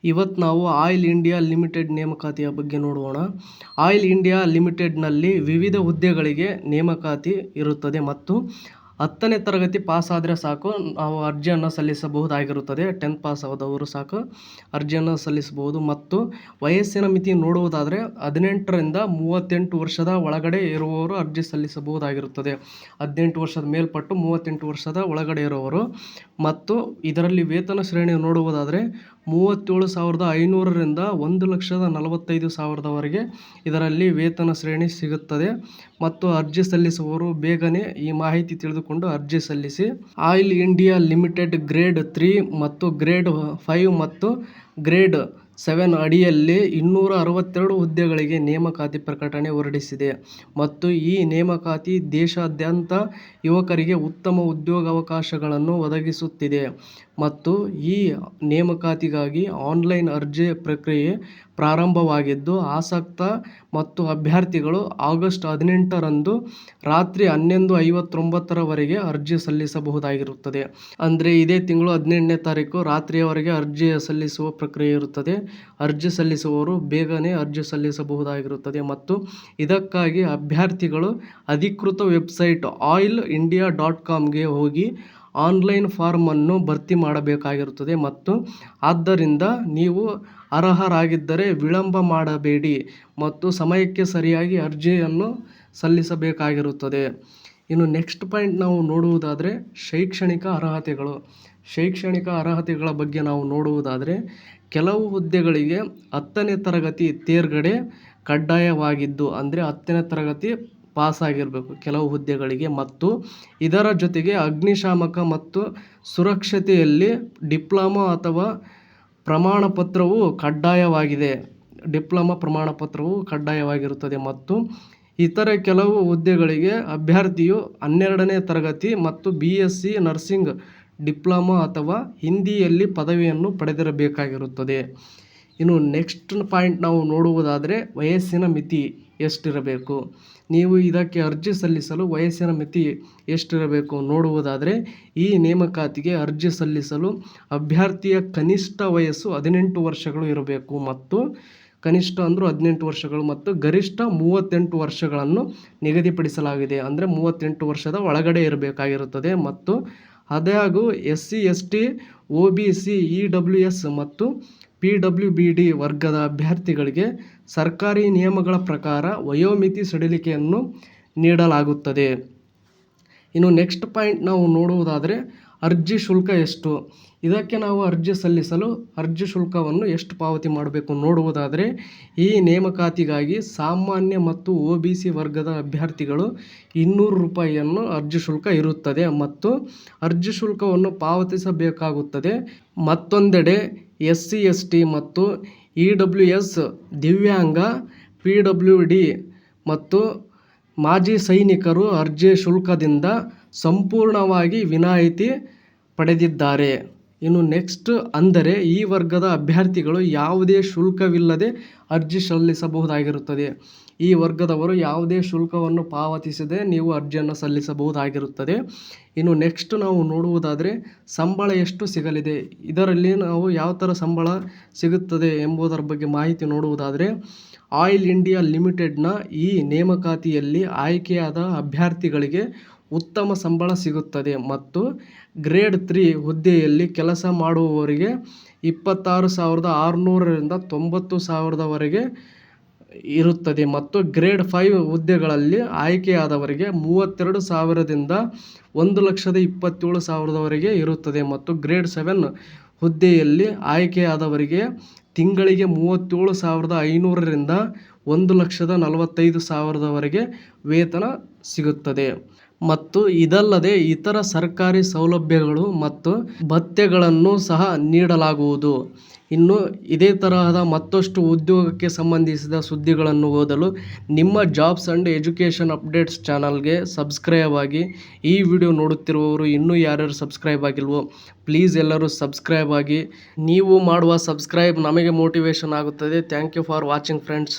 ಇವತ್ತು ನಾವು oil India limited ನೇಮಕಾತಿಯ ಬಗ್ಗೆ ನೋಡೋಣ. ಆಯಿಲ್ ಇಂಡಿಯಾ ಲಿಮಿಟೆಡ್ನಲ್ಲಿ ವಿವಿಧ ಹುದ್ದೆಗಳಿಗೆ ನೇಮಕಾತಿ ಇರುತ್ತದೆ ಮತ್ತು 10ನೇ ತರಗತಿ ಪಾಸ್ ಆದರೆ ಸಾಕು ನಾವು ಅರ್ಜಿಯನ್ನು ಸಲ್ಲಿಸಬಹುದಾಗಿರುತ್ತದೆ. 10th ಪಾಸ್ ಆದವರು ಸಾಕು ಅರ್ಜಿಯನ್ನು ಸಲ್ಲಿಸಬಹುದು. ಮತ್ತು ವಯಸ್ಸಿನ ಮಿತಿ ನೋಡುವುದಾದರೆ 18ರಿಂದ 38 ವರ್ಷದ ಒಳಗಡೆ ಇರುವವರು ಅರ್ಜಿ ಸಲ್ಲಿಸಬಹುದಾಗಿರುತ್ತದೆ. 18 ವರ್ಷದ ಮೇಲ್ಪಟ್ಟು 38 ವರ್ಷದ ಒಳಗಡೆ ಇರುವವರು. ಮತ್ತು ಇದರಲ್ಲಿ ವೇತನ ಶ್ರೇಣಿ ನೋಡುವುದಾದರೆ 37,500ರಿಂದ 1,45,000ವರೆಗೆ ಇದರಲ್ಲಿ ವೇತನ ಶ್ರೇಣಿ ಸಿಗುತ್ತದೆ. ಮತ್ತು ಅರ್ಜಿ ಸಲ್ಲಿಸುವವರು ಬೇಗನೆ ಈ ಮಾಹಿತಿ ತಿಳಿದುಕೊಂಡು ಅರ್ಜಿ ಸಲ್ಲಿಸಿ. ಆಯಿಲ್ ಇಂಡಿಯಾ ಲಿಮಿಟೆಡ್ ಗ್ರೇಡ್ 3 ಮತ್ತು ಗ್ರೇಡ್ 5 ಮತ್ತು ಗ್ರೇಡ್ 7 ಅಡಿಯಲ್ಲಿ 262 ಹುದ್ದೆಗಳಿಗೆ ನೇಮಕಾತಿ ಪ್ರಕಟಣೆ ಹೊರಡಿಸಿದೆ. ಮತ್ತು ಈ ನೇಮಕಾತಿ ದೇಶಾದ್ಯಂತ ಯುವಕರಿಗೆ ಉತ್ತಮ ಉದ್ಯೋಗಾವಕಾಶಗಳನ್ನು ಒದಗಿಸುತ್ತಿದೆ. ಮತ್ತು ಈ ನೇಮಕಾತಿಗಾಗಿ ಆನ್ಲೈನ್ ಅರ್ಜಿ ಪ್ರಕ್ರಿಯೆ ಪ್ರಾರಂಭವಾಗಿದ್ದು, ಆಸಕ್ತ ಮತ್ತು ಅಭ್ಯರ್ಥಿಗಳು ಆಗಸ್ಟ್ 18ರಂದು ರಾತ್ರಿ 11:59ರವರೆಗೆ ಅರ್ಜಿ ಸಲ್ಲಿಸಬಹುದಾಗಿರುತ್ತದೆ. ಅಂದರೆ ಇದೇ ತಿಂಗಳು 18ನೇ ತಾರೀಕು ರಾತ್ರಿಯವರೆಗೆ ಅರ್ಜಿ ಸಲ್ಲಿಸುವ ಪ್ರಕ್ರಿಯೆ ಇರುತ್ತದೆ. ಅರ್ಜಿ ಸಲ್ಲಿಸುವವರು ಬೇಗನೆ ಅರ್ಜಿ ಸಲ್ಲಿಸಬಹುದಾಗಿರುತ್ತದೆ. ಮತ್ತು ಇದಕ್ಕಾಗಿ ಅಭ್ಯರ್ಥಿಗಳು ಅಧಿಕೃತ ವೆಬ್ಸೈಟ್ oilindia.comಗೆ ಹೋಗಿ ಆನ್ಲೈನ್ ಫಾರ್ಮನ್ನು ಭರ್ತಿ ಮಾಡಬೇಕಾಗಿರುತ್ತದೆ. ಮತ್ತು ಆದ್ದರಿಂದ ನೀವು ಅರ್ಹರಾಗಿದ್ದರೆ ವಿಳಂಬ ಮಾಡಬೇಡಿ ಮತ್ತು ಸಮಯಕ್ಕೆ ಸರಿಯಾಗಿ ಅರ್ಜಿಯನ್ನು ಸಲ್ಲಿಸಬೇಕಾಗಿರುತ್ತದೆ. ಇನ್ನು ನೆಕ್ಸ್ಟ್ ಪಾಯಿಂಟ್ ನಾವು ನೋಡುವುದಾದರೆ ಶೈಕ್ಷಣಿಕ ಅರ್ಹತೆಗಳು. ಶೈಕ್ಷಣಿಕ ಅರ್ಹತೆಗಳ ಬಗ್ಗೆ ನಾವು ನೋಡುವುದಾದರೆ ಕೆಲವು ಹುದ್ದೆಗಳಿಗೆ 10ನೇ ತರಗತಿ ತೇರ್ಗಡೆ ಕಡ್ಡಾಯವಾಗಿದ್ದು, ಅಂದರೆ 10ನೇ ತರಗತಿ ಪಾಸ್ ಆಗಿರಬೇಕು ಕೆಲವು ಹುದ್ದೆಗಳಿಗೆ. ಮತ್ತು ಇದರ ಜೊತೆಗೆ ಅಗ್ನಿಶಾಮಕ ಮತ್ತು ಸುರಕ್ಷತೆಯಲ್ಲಿ ಡಿಪ್ಲೊಮಾ ಅಥವಾ ಪ್ರಮಾಣಪತ್ರವು ಕಡ್ಡಾಯವಾಗಿದೆ. ಡಿಪ್ಲೊಮಾ ಪ್ರಮಾಣಪತ್ರವು ಕಡ್ಡಾಯವಾಗಿರುತ್ತದೆ. ಮತ್ತು ಇತರ ಕೆಲವು ಹುದ್ದೆಗಳಿಗೆ ಅಭ್ಯರ್ಥಿಯು 12ನೇ ತರಗತಿ ಮತ್ತು BSc ನರ್ಸಿಂಗ್ ಡಿಪ್ಲೊಮಾ ಅಥವಾ ಹಿಂದಿಯಲ್ಲಿ ಪದವಿಯನ್ನು ಪಡೆದಿರಬೇಕಾಗಿರುತ್ತದೆ. ಇನ್ನು ನೆಕ್ಸ್ಟ್ ಪಾಯಿಂಟ್ ನಾವು ನೋಡುವುದಾದರೆ ವಯಸ್ಸಿನ ಮಿತಿ ಎಷ್ಟಿರಬೇಕು. ನೀವು ಇದಕ್ಕೆ ಅರ್ಜಿ ಸಲ್ಲಿಸಲು ವಯಸ್ಸಿನ ಮಿತಿ ಎಷ್ಟಿರಬೇಕು ನೋಡುವುದಾದರೆ ಈ ನೇಮಕಾತಿಗೆ ಅರ್ಜಿ ಸಲ್ಲಿಸಲು ಅಭ್ಯರ್ಥಿಯ ಕನಿಷ್ಠ ವಯಸ್ಸು 18 ವರ್ಷಗಳು ಇರಬೇಕು. ಮತ್ತು ಕನಿಷ್ಠ ಅಂದರೂ 18 ವರ್ಷಗಳು ಮತ್ತು ಗರಿಷ್ಠ 38 ವರ್ಷಗಳನ್ನು ನಿಗದಿಪಡಿಸಲಾಗಿದೆ. ಅಂದರೆ 38 ವರ್ಷದ ಒಳಗಡೆ ಇರಬೇಕಾಗಿರುತ್ತದೆ. ಮತ್ತು ಆದಾಗ್ಯೂ SC ST OBC EWS ಮತ್ತು PWBD ವರ್ಗದ ಅಭ್ಯರ್ಥಿಗಳಿಗೆ ಸರ್ಕಾರಿ ನಿಯಮಗಳ ಪ್ರಕಾರ ವಯೋಮಿತಿ ಸಡಿಲಿಕೆಯನ್ನು ನೀಡಲಾಗುತ್ತದೆ. ಇನ್ನು ನೆಕ್ಸ್ಟ್ ಪಾಯಿಂಟ್ ನಾವು ನೋಡುವುದಾದರೆ ಅರ್ಜಿ ಶುಲ್ಕ ಎಷ್ಟು. ಇದಕ್ಕೆ ನಾವು ಅರ್ಜಿ ಸಲ್ಲಿಸಲು ಅರ್ಜಿ ಶುಲ್ಕವನ್ನು ಎಷ್ಟು ಪಾವತಿ ಮಾಡಬೇಕು ನೋಡುವುದಾದರೆ ಈ ನೇಮಕಾತಿಗಾಗಿ ಸಾಮಾನ್ಯ ಮತ್ತು OBC ವರ್ಗದ ಅಭ್ಯರ್ಥಿಗಳು 200 ರೂಪಾಯಿಯನ್ನು ಅರ್ಜಿ ಶುಲ್ಕ ಇರುತ್ತದೆ ಮತ್ತು ಅರ್ಜಿ ಶುಲ್ಕವನ್ನು ಪಾವತಿಸಬೇಕಾಗುತ್ತದೆ. ಮತ್ತೊಂದೆಡೆ SC ST ಮತ್ತು EWS ದಿವ್ಯಾಂಗ PWD ಮತ್ತು ಮಾಜಿ ಸೈನಿಕರು ಅರ್ಜಿ ಶುಲ್ಕದಿಂದ ಸಂಪೂರ್ಣವಾಗಿ ವಿನಾಯಿತಿ ಪಡೆದಿದ್ದಾರೆ. ಇನ್ನು ನೆಕ್ಸ್ಟ್ ಅಂದರೆ ಈ ವರ್ಗದ ಅಭ್ಯರ್ಥಿಗಳು ಯಾವುದೇ ಶುಲ್ಕವಿಲ್ಲದೆ ಅರ್ಜಿ ಸಲ್ಲಿಸಬಹುದಾಗಿರುತ್ತದೆ. ಈ ವರ್ಗದವರು ಯಾವುದೇ ಶುಲ್ಕವನ್ನು ಪಾವತಿಸದೆ ನೀವು ಅರ್ಜಿಯನ್ನು ಸಲ್ಲಿಸಬಹುದಾಗಿರುತ್ತದೆ. ಇನ್ನು ನೆಕ್ಸ್ಟ್ ನಾವು ನೋಡುವುದಾದರೆ ಸಂಬಳ ಎಷ್ಟು ಸಿಗಲಿದೆ. ಇದರಲ್ಲಿ ನಾವು ಯಾವ ಥರ ಸಂಬಳ ಸಿಗುತ್ತದೆ ಎಂಬುದರ ಬಗ್ಗೆ ಮಾಹಿತಿ ನೋಡುವುದಾದರೆ ಆಯಿಲ್ ಇಂಡಿಯಾ ಲಿಮಿಟೆಡ್ನ ಈ ನೇಮಕಾತಿಯಲ್ಲಿ ಆಯ್ಕೆಯಾದ ಅಭ್ಯರ್ಥಿಗಳಿಗೆ ಉತ್ತಮ ಸಂಬಳ ಸಿಗುತ್ತದೆ. ಮತ್ತು ಗ್ರೇಡ್ 3 ಹುದ್ದೆಯಲ್ಲಿ ಕೆಲಸ ಮಾಡುವವರಿಗೆ 26,600ರಿಂದ 90,000ವರೆಗೆ ಇರುತ್ತದೆ. ಮತ್ತು ಗ್ರೇಡ್ 5 ಹುದ್ದೆಗಳಲ್ಲಿ ಆಯ್ಕೆಯಾದವರಿಗೆ 32,000ದಿಂದ 1,27,000ವರೆಗೆ ಇರುತ್ತದೆ. ಮತ್ತು ಗ್ರೇಡ್ 7 ಹುದ್ದೆಯಲ್ಲಿ ಆಯ್ಕೆಯಾದವರಿಗೆ ತಿಂಗಳಿಗೆ 37,500ರಿಂದ 1,45,000ವರೆಗೆ ವೇತನ ಸಿಗುತ್ತದೆ. ಮತ್ತು ಇದಲ್ಲದೆ ಇತರ ಸರ್ಕಾರಿ ಸೌಲಭ್ಯಗಳು ಮತ್ತು ಭತ್ಯೆಗಳನ್ನು ಸಹ ನೀಡಲಾಗುವುದು. ಇನ್ನು ಇದೇ ತರಹದ ಮತ್ತಷ್ಟು ಉದ್ಯೋಗಕ್ಕೆ ಸಂಬಂಧಿಸಿದ ಸುದ್ದಿಗಳನ್ನು ಓದಲು ನಿಮ್ಮ ಜಾಬ್ಸ್ ಅಂಡ್ ಎಜುಕೇಷನ್ ಅಪ್ಡೇಟ್ಸ್ ಚಾನಲ್ಗೆ ಸಬ್ಸ್ಕ್ರೈಬ್ ಆಗಿ. ಈ ವಿಡಿಯೋ ನೋಡುತ್ತಿರುವವರು ಇನ್ನೂ ಯಾರ್ಯಾರು ಸಬ್ಸ್ಕ್ರೈಬ್ ಆಗಿಲ್ವೋ ಪ್ಲೀಸ್ ಎಲ್ಲರೂ ಸಬ್ಸ್ಕ್ರೈಬ್ ಆಗಿ. ನೀವು ಮಾಡುವ ಸಬ್ಸ್ಕ್ರೈಬ್ ನಮಗೆ ಮೋಟಿವೇಶನ್ ಆಗುತ್ತದೆ. Thank you for watching friends.